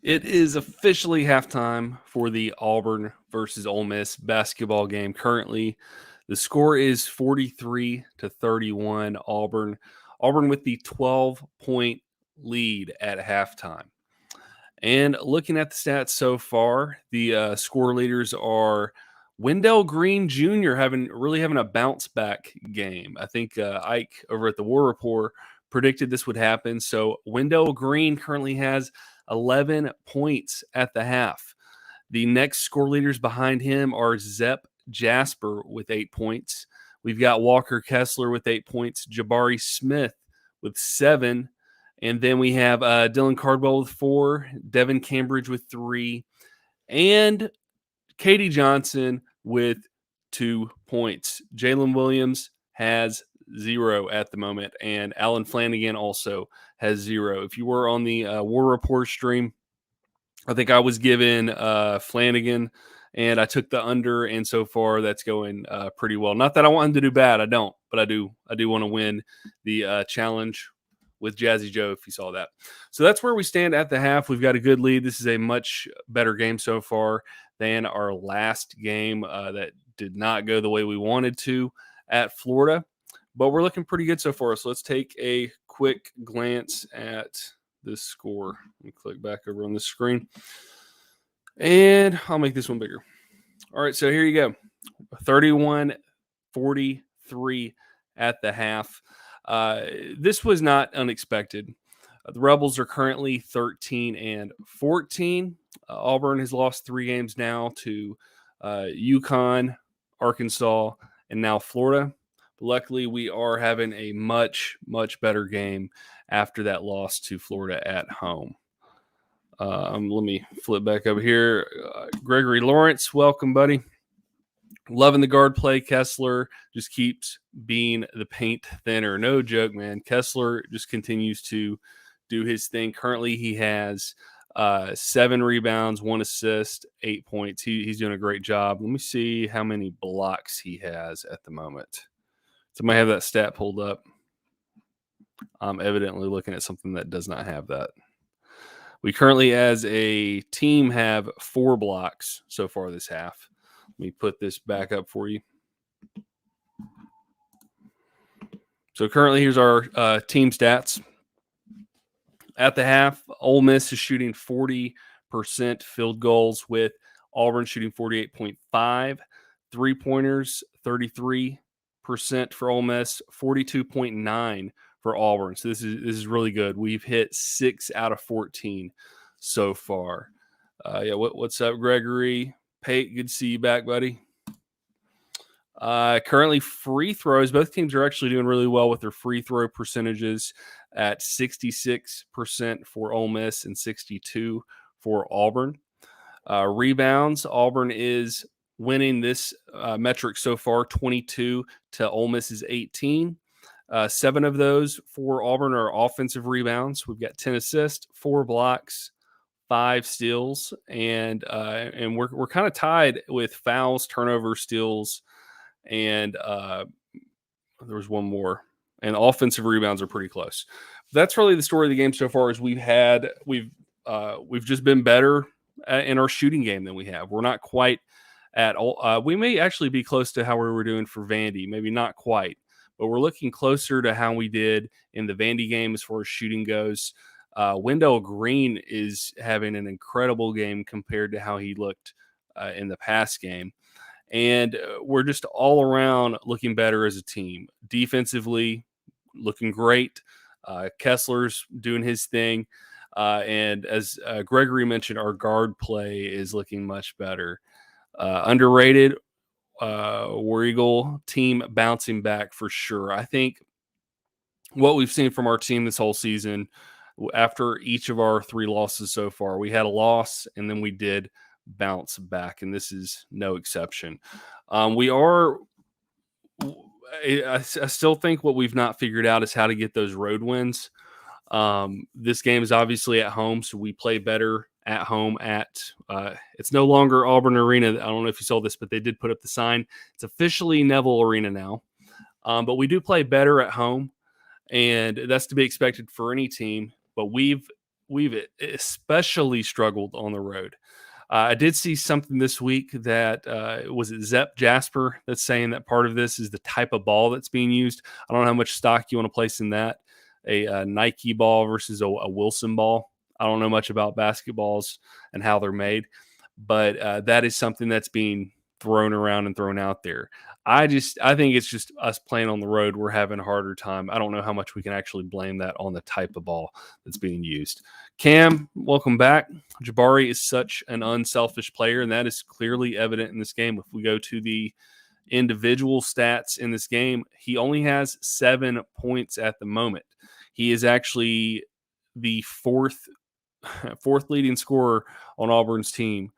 It is officially halftime for the Auburn versus Ole Miss basketball game. Currently, the score is 43-31 Auburn. Auburn with the 12-point lead at halftime. And looking at the stats so far, the score leaders are Wendell Green Jr. having a bounce back game. I think Ike over at the War Report predicted this would happen. So Wendell Green currently has 11 points at the half. The next score leaders behind him are Zepp Jasper with 8 points. We've got Walker Kessler with 8 points, Jabari Smith with 7, and then we have Dylan Cardwell with 4, Devin Cambridge with 3, and Katie Johnson with 2 points. Jalen Williams has 0 at the moment, and Alan Flanagan also has 0. If you were on the War Report stream, I think I was given Flanagan, and I took the under, and so far that's going pretty well. Not that I want him to do bad, I don't, but I do want to win the challenge with Jazzy Joe, if you saw that. So that's where we stand at the half. We've got a good lead. This is a much better game so far than our last game that did not go the way we wanted to at Florida, but we're looking pretty good so far. So let's take a quick glance at this score. Let me click back over on the screen, and I'll make this one bigger. All right, so here you go. 31-43 at the half. This was not unexpected. The Rebels are currently 13-14. Auburn has lost 3 games now to UConn, Arkansas, and now Florida. But luckily, we are having a much, much better game after that loss to Florida at home. Let me flip back over here. Gregory Lawrence, welcome, buddy. Loving the guard play. Kessler just keeps being the paint thinner. No joke, man. Kessler just continues to do his thing. Currently, he has 7 rebounds, 1 assist, 8 points. He's doing a great job. Let me see how many blocks he has at the moment. Somebody have that stat pulled up. I'm evidently looking at something that does not have that. We currently, as a team, have 4 blocks so far this half. Let me put this back up for you. So currently, here's our team stats. At the half, Ole Miss is shooting 40% field goals, with Auburn shooting 48.5. 3-pointers, 33% for Ole Miss, 42.9 for Auburn. So this is really good. We've hit 6 out of 14 so far. What's up, Gregory? Pate, good to see you back, buddy. Currently, free throws. Both teams are actually doing really well with their free throw percentages at 66% for Ole Miss and 62% for Auburn. Rebounds, Auburn is winning this metric so far, 22 to Ole Miss's 18. 7 of those for Auburn are offensive rebounds. We've got 10 assists, 4 blocks, 5 steals, and we're kind of tied with fouls, turnovers, steals, and there was one more. And offensive rebounds are pretty close. That's really the story of the game so far. Is we've just been better in our shooting game than we have. We're not quite at all. We may actually be close to how we were doing for Vandy. Maybe not quite, but we're looking closer to how we did in the Vandy game as far as shooting goes. Wendell Green is having an incredible game compared to how he looked in the past game. And we're just all around looking better as a team. Defensively, looking great. Kessler's doing his thing. And as Gregory mentioned, our guard play is looking much better. Underrated, War Eagle team bouncing back for sure. I think what we've seen from our team this whole season, after each of our 3 losses so far, we had a loss and then we did bounce back, and this is no exception. I still think what we've not figured out is how to get those road wins. This game is obviously at home, so we play better at home at it's no longer Auburn Arena. I don't know if you saw this, but they did put up the sign. It's officially Neville Arena now. But we do play better at home, and that's to be expected for any team. But we've we've especially struggled on the road. I did see something this week that was it Zep Jasper that's saying that part of this is the type of ball that's being used. I don't know how much stock you want to place in that. A Nike ball versus a Wilson ball. I don't know much about basketballs and how they're made, but that is something that's being thrown around and thrown out there. I think it's just us playing on the road. We're having a harder time. I don't know how much we can actually blame that on the type of ball that's being used. Cam, welcome back. Jabari is such an unselfish player, and that is clearly evident in this game. If we go to the individual stats in this game, he only has 7 points at the moment. He is actually the fourth leading scorer on Auburn's team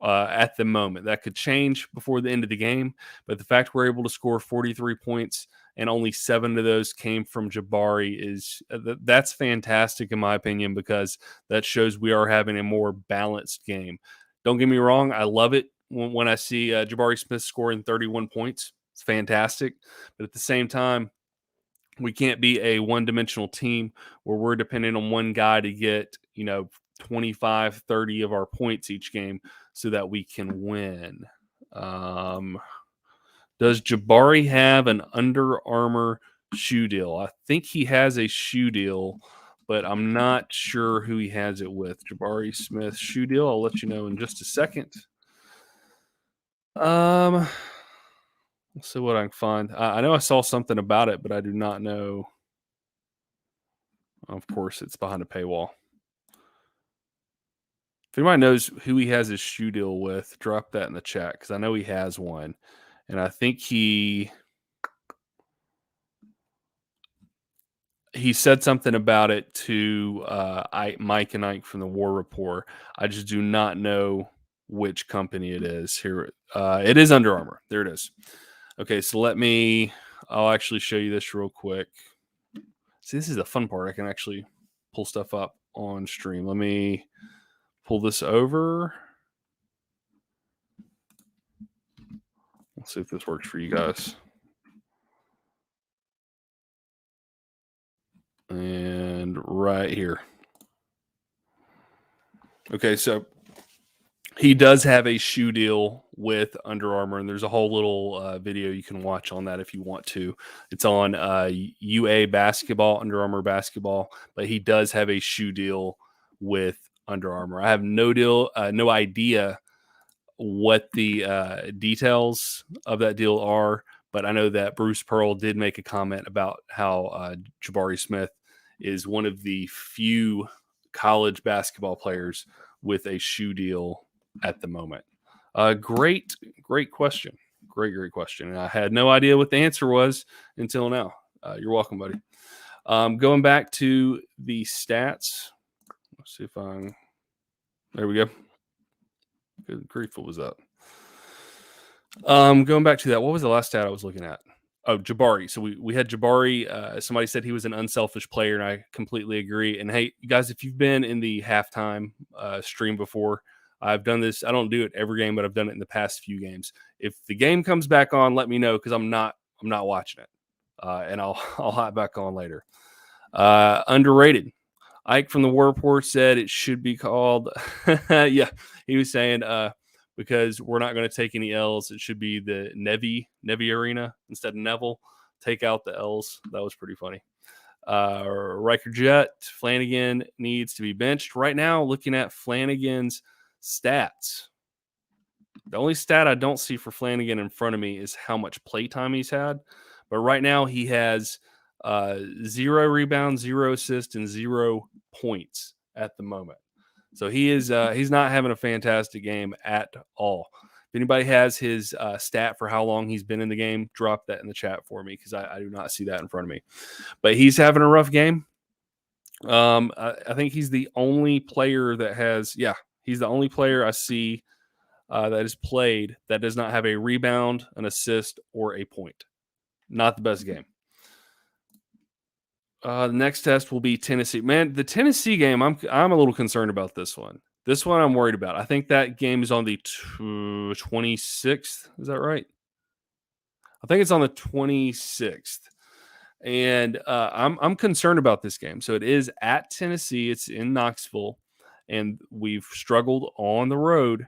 at the moment. That could change before the end of the game, but the fact we're able to score 43 points and only 7 of those came from Jabari is that's fantastic in my opinion, because that shows we are having a more balanced game. Don't get me wrong, I love it when I see Jabari Smith scoring 31 points. It's fantastic, but at the same time, we can't be a one-dimensional team where we're dependent on one guy to get 25, 30 of our points each game so that we can win. Does Jabari have an Under Armour shoe deal? I think he has a shoe deal, but I'm not sure who he has it with. Jabari Smith shoe deal. I'll let you know in just a second. Let's see what I can find. I know I saw something about it, but I do not know. Of course, it's behind a paywall. If anybody knows who he has his shoe deal with, drop that in the chat, because I know he has one. And I think he said something about it to Mike and Ike from the War Report. I just do not know which company it is. Here, it is Under Armour. There it is. Okay, so I'll actually show you this real quick. See, this is the fun part. I can actually pull stuff up on stream. Let me pull this over. Let's see if this works for you guys. And right here. Okay, so he does have a shoe deal with Under Armour, and there's a whole little video you can watch on that if you want to. It's on UA basketball, Under Armour basketball, but he does have a shoe deal with Under Armour. I have no idea what the details of that deal are, but I know that Bruce Pearl did make a comment about how Jabari Smith is one of the few college basketball players with a shoe deal at the moment. Great question. Great question. And I had no idea what the answer was until now. You're welcome, buddy. Going back to the stats. Let's see if there we go. Good grief, what was that? Going back to that, what was the last stat I was looking at? Oh, Jabari. So we had Jabari. Somebody said he was an unselfish player, and I completely agree. And hey, guys, if you've been in the halftime stream before, I've done this. I don't do it every game, but I've done it in the past few games. If the game comes back on, let me know, because I'm not watching it, and I'll hop back on later. Underrated. Ike from the War Report said it should be called. Yeah, he was saying because we're not going to take any L's, it should be the Nevy Arena instead of Neville. Take out the L's. That was pretty funny. Riker Jet, Flanagan needs to be benched. Right now, looking at Flanagan's stats, the only stat I don't see for Flanagan in front of me is how much playtime he's had. But right now, he has 0 rebounds, 0 assists, and 0 points at the moment. So he's not having a fantastic game at all. If anybody has his stat for how long he's been in the game, drop that in the chat for me, because I do not see that in front of me. But he's having a rough game. I think he's the only player that has, he's the only player I see that has played that does not have a rebound, an assist, or a point. Not the best game. The next test will be Tennessee. Man, the Tennessee game, I'm a little concerned about this one. This one I'm worried about. I think that game is on the 26th. Is that right? I think it's on the 26th. And I'm concerned about this game. So it is at Tennessee. It's in Knoxville, and we've struggled on the road.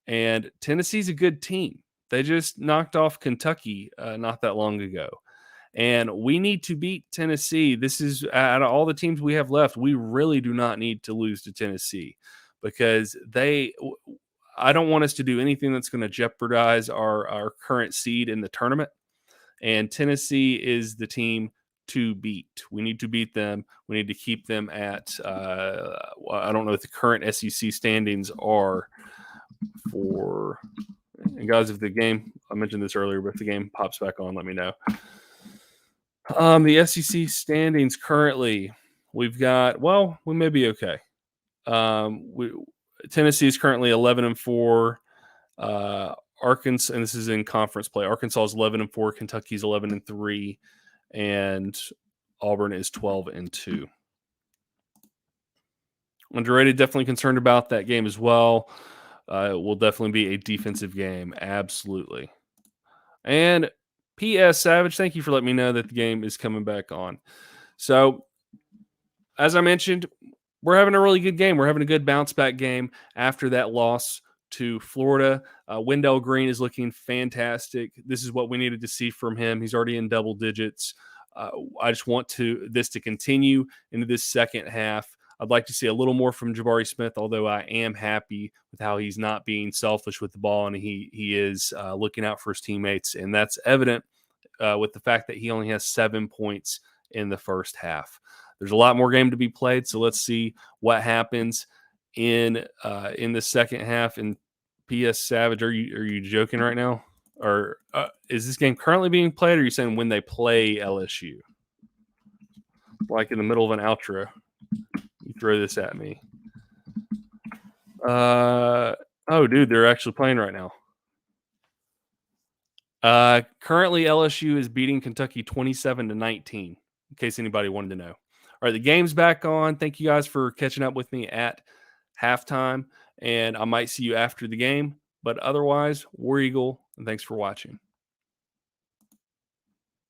And Tennessee's a good team. They just knocked off Kentucky not that long ago, and we need to beat Tennessee. This is out of all the teams we have left, we really do not need to lose to Tennessee because I don't want us to do anything that's going to jeopardize our current seed in the tournament. And Tennessee is the team to beat. We need to beat them. We need to keep them at, I don't know what the current SEC standings are for. And guys, if the game, I mentioned this earlier, but if the game pops back on, let me know. The SEC standings currently, we've got, well, we may be okay. Tennessee is currently 11-4. Arkansas, and this is in conference play. Arkansas is 11-4. Kentucky's 11-3, and Auburn is 12-2. Underrated, definitely concerned about that game as well. It will definitely be a defensive game, absolutely. And P.S. Savage, thank you for letting me know that the game is coming back on. So, as I mentioned, we're having a really good game. We're having a good bounce back game after that loss to Florida. Wendell Green is looking fantastic. This is what we needed to see from him. He's already in double digits. I just want this to continue into this second half. I'd like to see a little more from Jabari Smith, although I am happy with how he's not being selfish with the ball, and he is looking out for his teammates, and that's evident with the fact that he only has 7 points in the first half. There's a lot more game to be played, so let's see what happens in the second half. And P.S. Savage, are you joking right now? Or is this game currently being played, or are you saying when they play LSU? Like in the middle of an outro. You throw this at me. Oh, dude, they're actually playing right now. Currently, LSU is beating Kentucky 27-19, in case anybody wanted to know. All right, the game's back on. Thank you guys for catching up with me at halftime, and I might see you after the game. But otherwise, War Eagle, and thanks for watching.